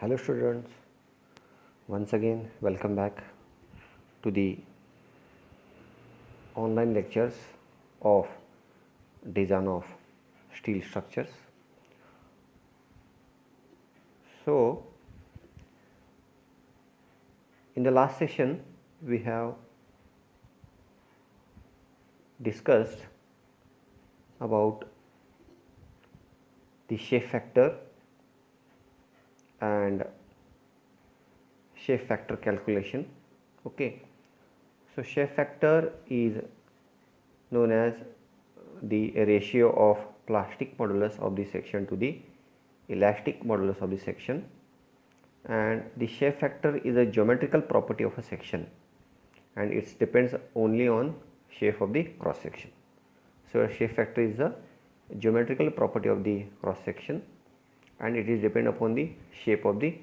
Hello students, once again welcome back to the online lectures of design of steel structures. So in the last session we have discussed about the shape factor and shape factor calculation. Okay, so shape factor is known as the ratio of plastic modulus of the section to the elastic modulus of the section, and the shape factor is a geometrical property of a section and it depends only on shape of the cross section. So a shape factor is a geometrical property of the cross section and it is depend upon the shape of the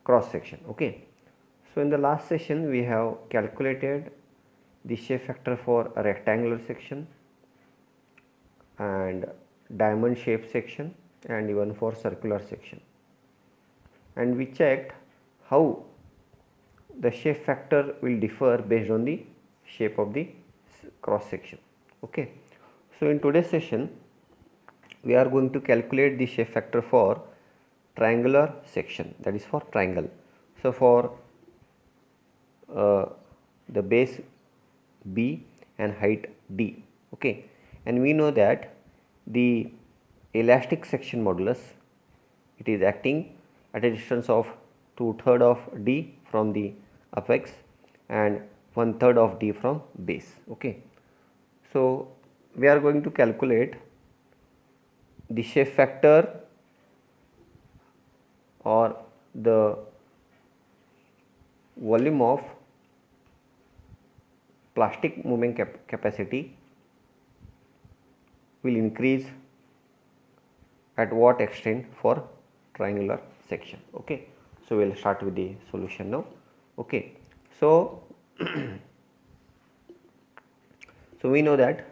cross section. Okay, so in the last session we have calculated the shape factor for a rectangular section and diamond shape section and even for circular section, and we checked how the shape factor will differ based on the shape of the cross section. Okay, so in today's session we are going to calculate the shape factor for triangular section, that is for triangle. So for the base B and height D. Okay, and we know that the elastic section modulus, it is acting at a distance of 2/3 of D from the apex and 1/3 of D from base. Okay, so we are going to calculate the shape factor or the volume of plastic moving capacity will increase at what extent for triangular section. Okay, so we will start with the solution now. Okay, so so we know that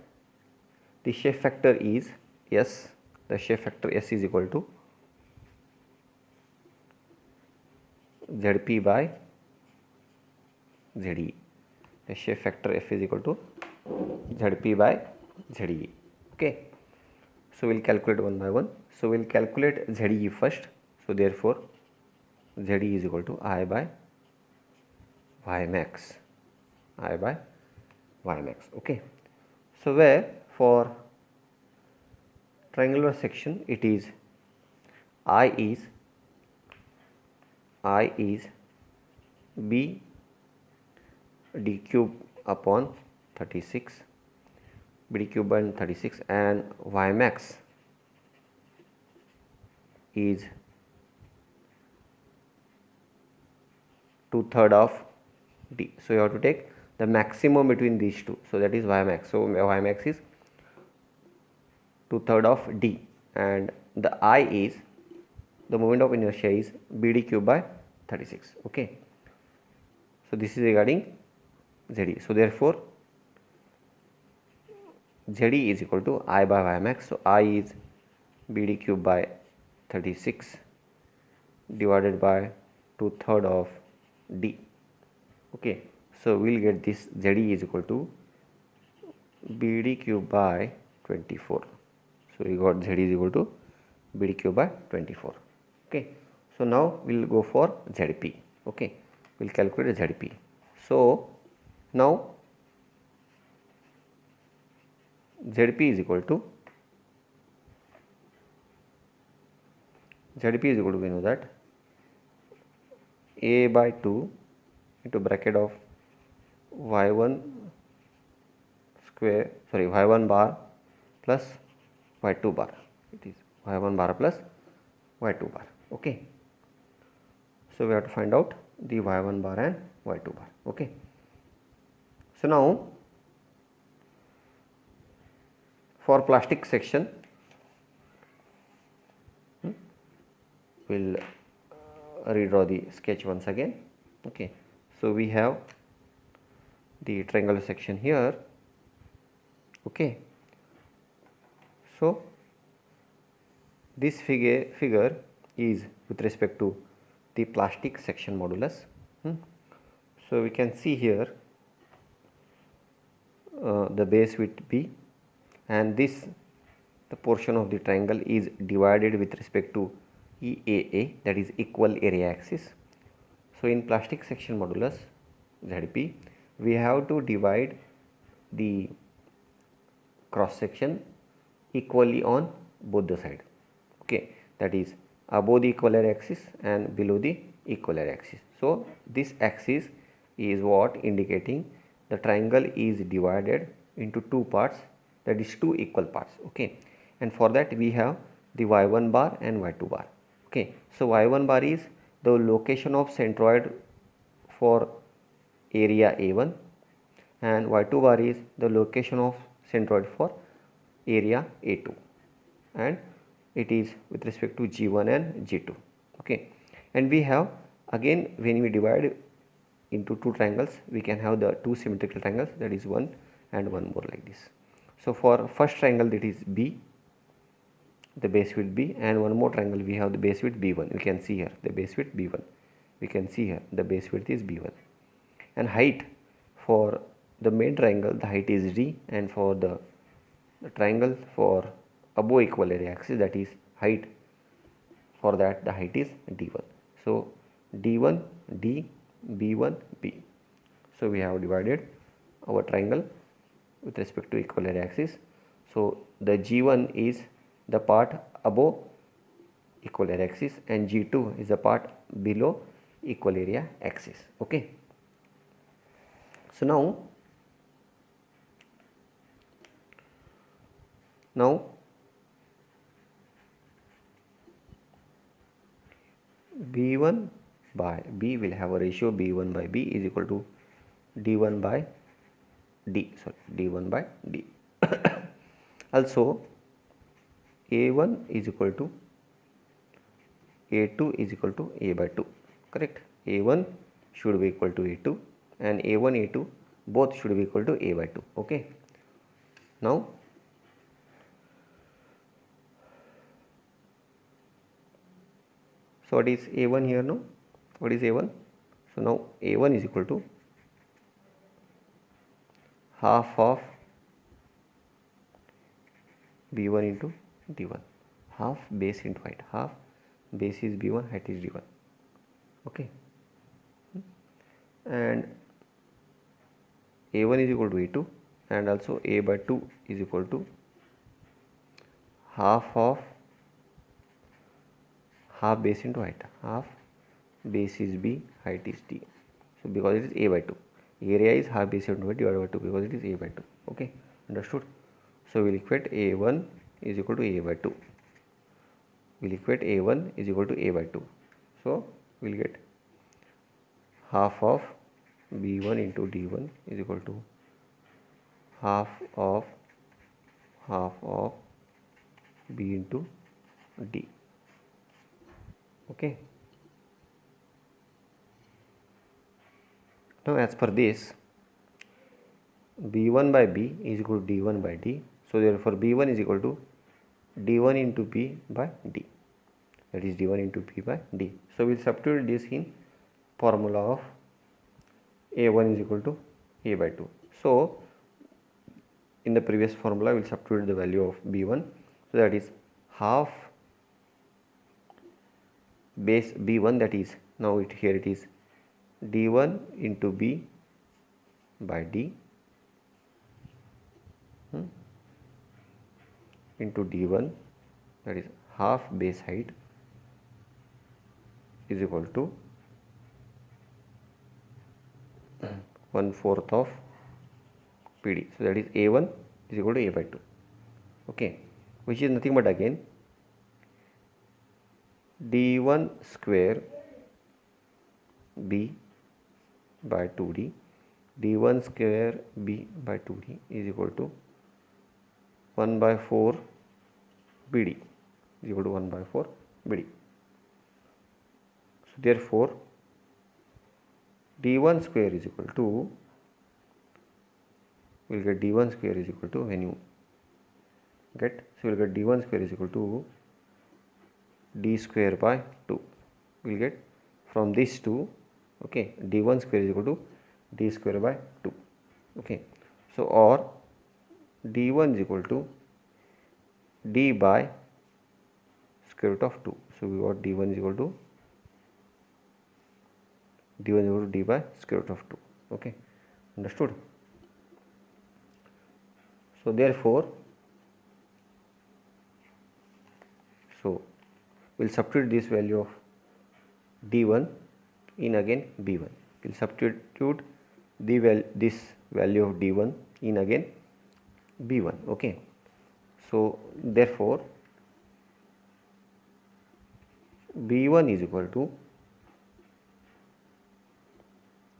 the shape factor is S, the shape factor S is equal to ZP by ZE. The shape factor F is equal to ZP by ZE. Okay, so we will calculate one by one. So we will calculate ZE first. So therefore ZE is equal to I by Y max, I by Y max. Okay, so where for triangular section it is I is B D cube upon 36, B D cube and 36, and Y max is 2/3 of D. So you have to take the maximum between these two, so that is Y max. So Y max is 2/3 of D and the I is, the moment of inertia is BD cube by 36. Okay, so this is regarding ZE. So therefore ZE is equal to I by Y max. So I is BD cube by 36 divided by 2/3 of D. Okay, so we will get this ZE is equal to BD cube by 24. So we got ZE is equal to BD cube by 24. Okay, so now we will go for ZP. Okay, we will calculate ZP. So now ZP is equal to we know that A by 2 into bracket of y1 square, sorry, y1 bar plus y2 bar. It is y1 bar plus y2 bar. Okay, so we have to find out the y1 bar and y2 bar. Okay, so now for plastic section we'll redraw the sketch once again. Okay, so we have the triangular section here. Okay, so this figure is with respect to the plastic section modulus. So we can see here the base width B, and this the portion of the triangle is divided with respect to EAA, that is equal area axis. So in plastic section modulus ZP, we have to divide the cross section equally on both the side. Okay, that is above the equal area axis and below the equal area axis. So this axis is what indicating the triangle is divided into two parts, that is two equal parts. Okay, and for that we have the y1 bar and y2 bar. Okay, so y1 bar is the location of centroid for area A1, and y2 bar is the location of centroid for area A2, and it is with respect to G1 and G2. Okay, and we have again, when we divide into two triangles, we can have the two symmetrical triangles, that is one and one more, like this. So for first triangle, that is B, the base width B, and one more triangle we have the base width B1. You can see here the base width B1. We can see here the base width is B1, and height for the main triangle, the height is D, and for the triangle for above equal area axis, that is height, for that the height is D1. So D1 D, B1 B. So we have divided our triangle with respect to equal area axis. So the G1 is the part above equal area axis, and G2 is the part below equal area axis. Okay, so now B1 by B will have a ratio B1 by B is equal to D1 by D, D1 by D. Also A1 is equal to A2 is equal to A by 2, correct? A1 should be equal to A2, and A1 A2 both should be equal to A by 2. Okay, now so what is A1 here now? What is A1? So now A1 is equal to half of B1 into D1, half base into height, half base is B1, height is D1. Okay, and A1 is equal to A2, and also A by 2 is equal to half of half base into height, half base is B, height is D. So because it is A by 2, area is half base into height divided by 2, because it is A by 2. Okay, understood? So we will equate A1 is equal to A by 2. We will equate A1 is equal to A by 2. So we will get half of B1 into D1 is equal to half of B into D. Okay. Now as per this, B1 by B is equal to D1 by D. So therefore B1 is equal to D1 into B by D, that is D1 into B by D. So we will substitute this in formula of A1 is equal to A by 2. So in the previous formula we will substitute the value of B1, so that is half base B1, that is now here it is D1 into B by D into D1, that is half base height is equal to 1/4 of PD. So that is A1 is equal to A by 2. Okay, which is nothing but again D1 square B by 2D, D1 square B by 2D is equal to 1/4 BD is equal to 1/4 BD. So therefore D1 square is equal to, we will get D1 square is equal to, when you get, so we will get D1 square is equal to d square by 2. We'll get from this 2, okay, d1 square is equal to d square by 2, okay. So or d1 is equal to d by square root of 2. So we got d1 is equal to d by square root of 2, okay, understood. So therefore, so we'll substitute this value of d1 in again b1. We'll substitute this value of d1 in again b1, okay. So therefore b1 is equal to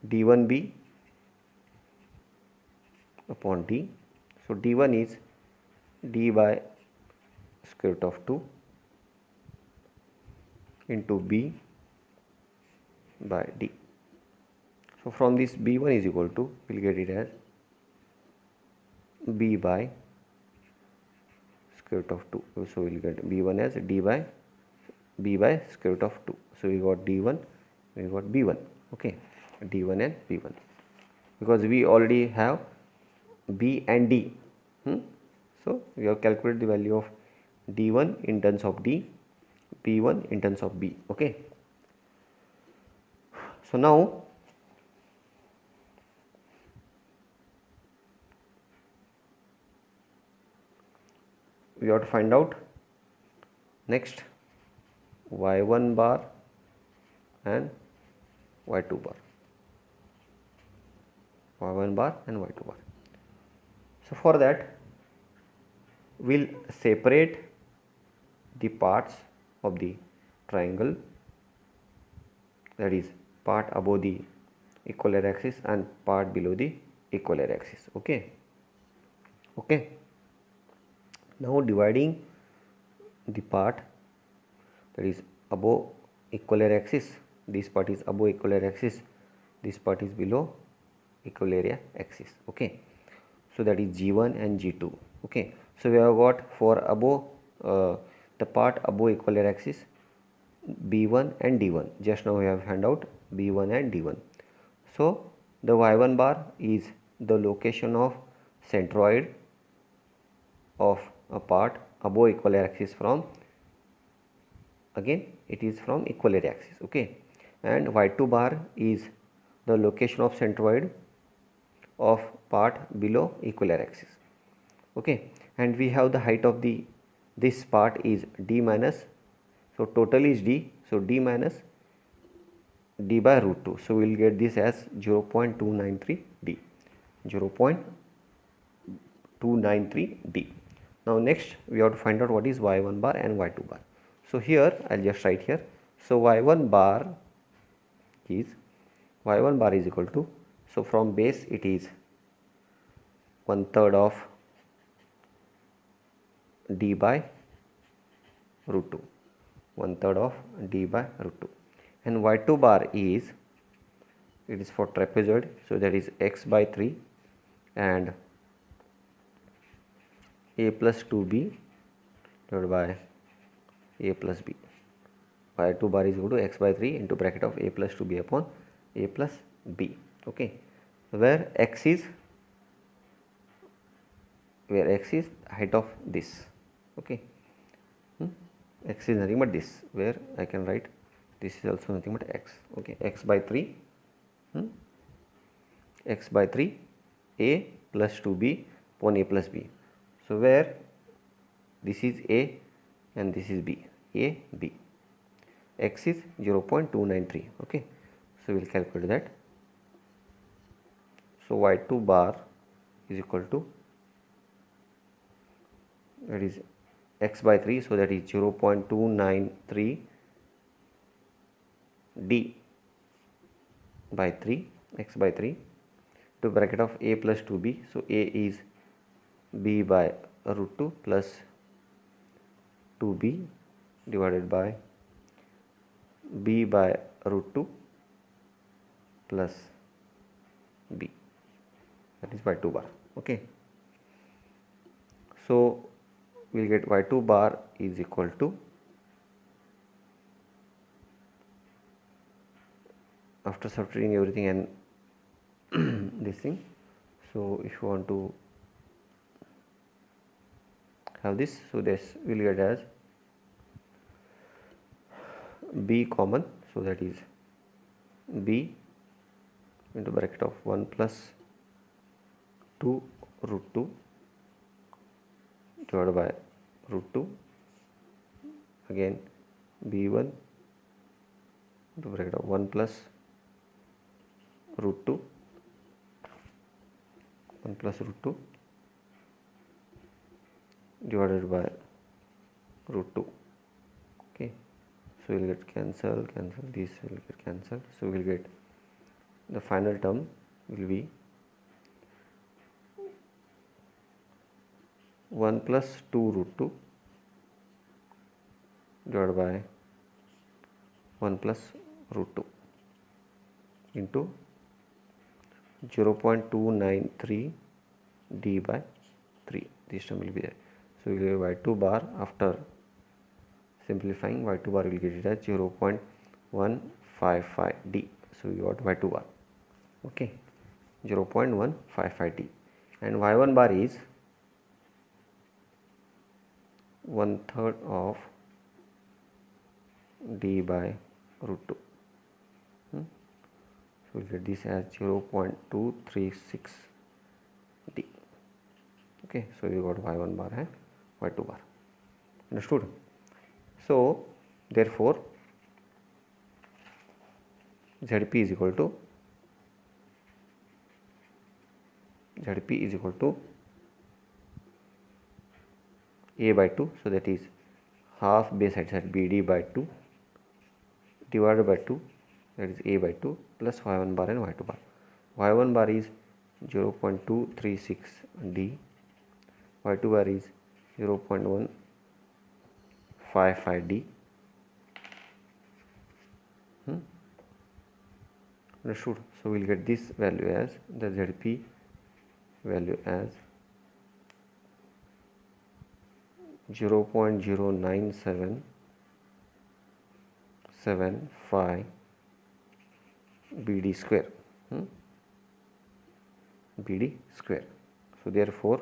d1b upon d. So d1 is d by square root of 2 into b by d. So from this b1 is equal to, we'll get it as b by square root of 2. So we'll get b1 as d by b by square root of 2. So we got d1, we got b1, okay, d1 and b1, because we already have b and d. So we have calculated the value of d1 in terms of d, b1 in terms of b, okay. So now we have to find out next y1 bar and y2 bar, y1 bar and y2 bar. So for that, we'll separate the parts of the triangle, that is part above the equilateral axis and part below the equilateral axis, okay. Now dividing the part that is above equilateral axis, this part is above equilateral axis, this part is below equilateral axis, okay. So that is g1 and g2, okay. So we have got for above the part above equilateral axis b1 and d1. Just now we have found out b1 and d1. So the y1 bar is the location of centroid of a part above equilateral axis from, again it is from equilateral axis, okay. And y2 bar is the location of centroid of part below equilateral axis, okay. And we have the height of this part is d minus, so total is d, so d minus d by root 2. So we will get this as 0.293 d, 0.293 d. Now next we have to find out what is y1 bar and y2 bar. So here I will just write here. So y1 bar is equal to, so from base it is 1/3 of d by root 2, 1/3 of d by root 2, and y2 bar is, it is for trapezoid, so that is x by 3 and a plus 2b divided by a plus b. y2 bar is equal to x by 3 into bracket of a plus 2b upon a plus b, okay, where x is height of this, okay. X is nothing but this, where I can write this is also nothing but x, okay, x by 3 a plus 2b upon a plus b. So where this is a and this is b, a b, x is 0.293, okay. So we will calculate that. So y2 bar is equal to, that is x by 3, so that is 0.293 d by 3, x by 3 to bracket of a plus 2b. So a is b by root 2 plus 2b divided by b by root 2 plus b, that is y2 bar, okay. So we will get y2 bar is equal to after subtracting everything and this thing, so if you want to have this, so this will get as b common, so that is b into bracket of 1 plus 2 root 2 divided by root 2, again b1 into bracket of 1 plus root 2, 1 plus root 2 divided by root 2. Okay, so we will get cancel, this will get cancelled, so we will get the final term will be 1 plus 2 root 2 divided by 1 plus root 2 into 0.293 d by 3. This term will be there. So we will get y2 bar, after simplifying y2 bar, we will get it as 0.155 d. So we got y2 bar, okay, 0.155 d, and y1 bar is 1/3 of d by root 2. So we will get this as 0.236 d. Okay, so we got y1 bar and y2 bar. Understood? So therefore Zp is equal to a by 2, so that is half base height at bd by 2 divided by 2, that is a by 2, plus y1 bar and y2 bar. y1 bar is 0.236 d, y2 bar is 0.155 d. Understood? So we will get this value as the Zp value as 0.09775 bd square, bd square. So therefore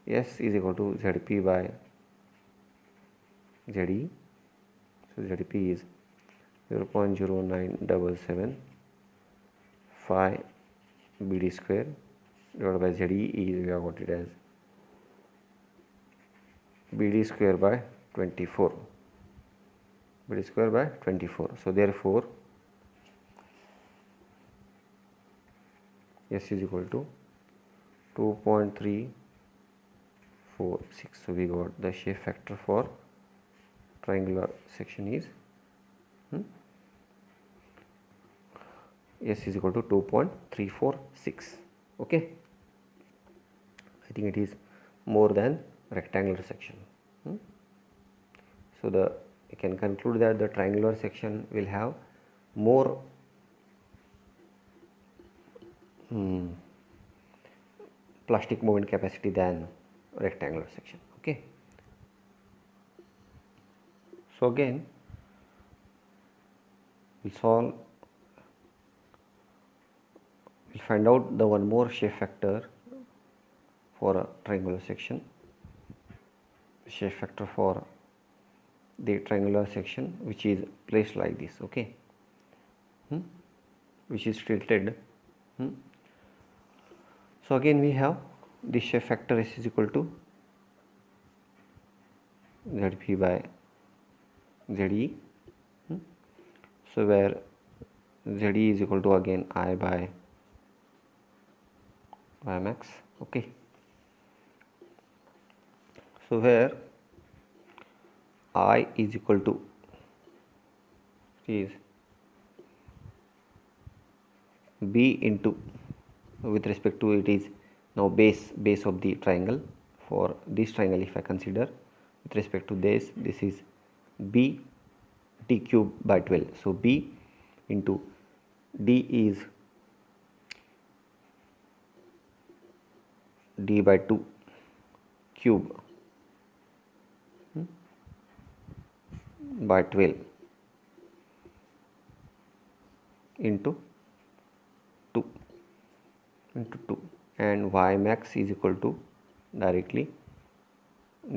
S is equal to Zp by Ze. So Zp is 0.09775 bd square divided by Ze is, we have got it as bd square by 24, bd square by 24. So therefore S is equal to 2.346. So we got the shape factor for triangular section is S is equal to 2.346. okay, I think it is more than rectangular section. So you can conclude that the triangular section will have more plastic movement capacity than rectangular section. Okay, so again we'll find out the one more shape factor for a triangular section. Shape factor for the triangular section which is placed like this, okay, which is tilted. So again we have this shape factor S is equal to Zp by Ze. So where Ze is equal to again I by max, okay. So where I is equal to is b into, with respect to, it is now base of the triangle. For this triangle, if I consider with respect to this is b d cube by 12. So b into d is d by 2 cube by 12 into 2 and y max is equal to directly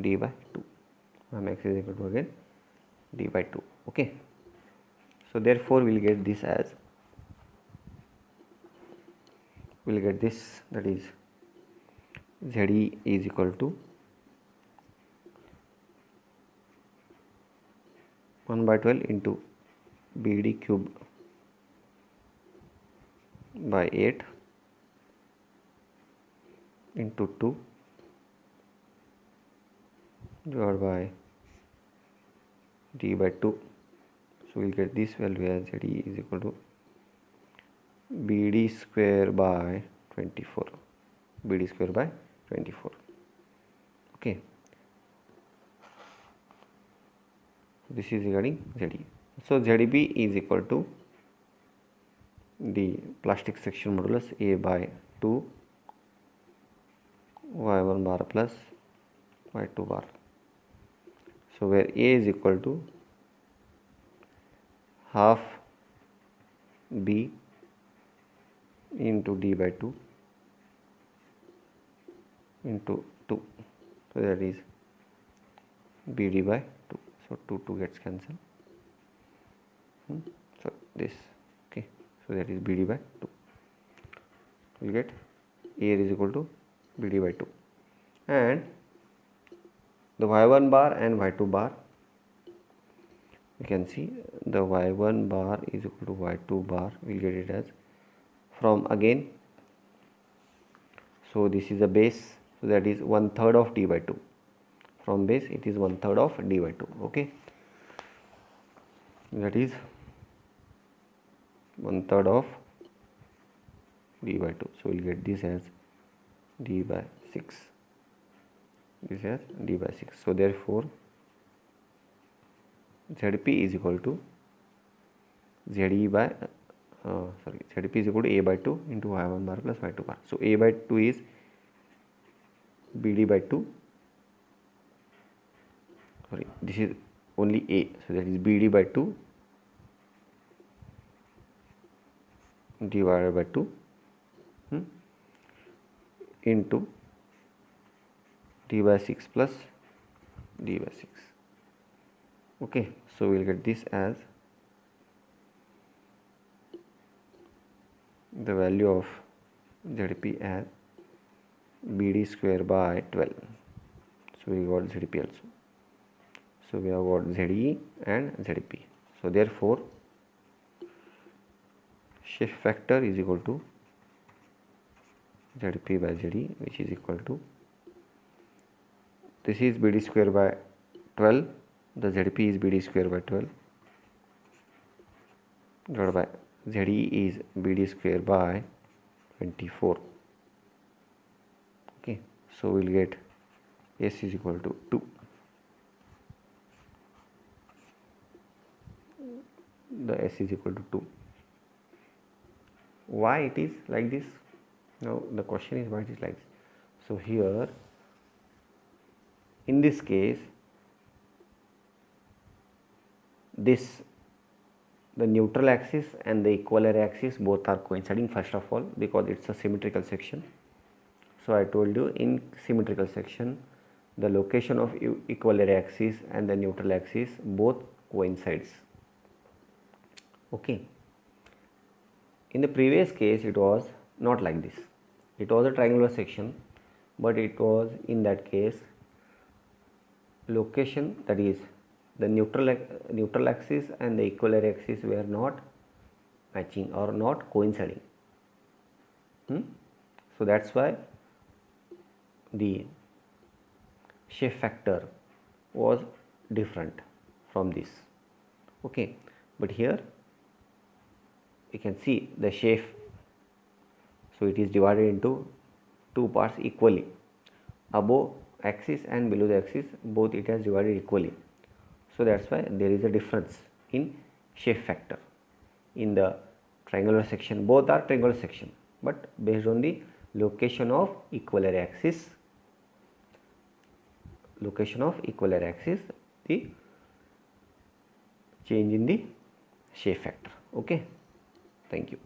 d by 2. Y max is equal to again d by 2. Okay, so therefore we'll get this as, that is ZE is equal to 1 by 12 into BD cube by 8 into 2 divided by d by 2. So we'll get this value as ZE is equal to BD square by 24. BD square by 24. Okay, this is regarding ZE. So ZB is equal to the plastic section modulus A by 2 y1 bar plus y2 bar. So where A is equal to half B into d by 2 into 2, so that is BD by 2. So 2 gets cancelled. So this, okay, so that is BD by 2. We get A is equal to BD by 2, and the y1 bar and y2 bar, you can see the y1 bar is equal to y2 bar. We'll get it as from again, so this is a base, so that is 1/3 of d by 2. From base it is 1/3 of d by 2. Okay, that is 1/3 of d by 2. So we'll get this as d by 6. This as d by 6. So therefore ZP is equal to ZE by ZP is equal to A by 2 into y1 bar plus y2 bar. So A by 2 is BD by 2. Sorry, this is only A, so that is BD by 2 divided by 2 into d by 6 plus d by 6. Okay, so we'll get this as the value of ZP as BD square by 12. So we got ZP also. So we have got ZE and ZP. So therefore shift factor is equal to ZP by ZE, which is equal to, this is BD square by 12, the ZP is BD square by 12 divided by ZE is BD square by 24. Okay, so we'll get S is equal to 2. The S is equal to 2. Why it is like this? Now the question is why it is like this. So here in this case, the neutral axis and the equalary axis both are coinciding, first of all, because it's a symmetrical section. So I told you, in symmetrical section the location of equalary axis and the neutral axis both coincides. Okay, in the previous case it was not like this. It was a triangular section, but it was, in that case, location, that is the neutral axis and the equalary axis were not matching or not coinciding. So that's why the shape factor was different from this. Okay, but here you can see the shape, so it is divided into two parts equally. Above axis and below the axis, both it has divided equally. So that's why there is a difference in shape factor. In the triangular section, both are triangular section, but based on the location of equalary axis, the change in the shape factor. Okay, Thank you.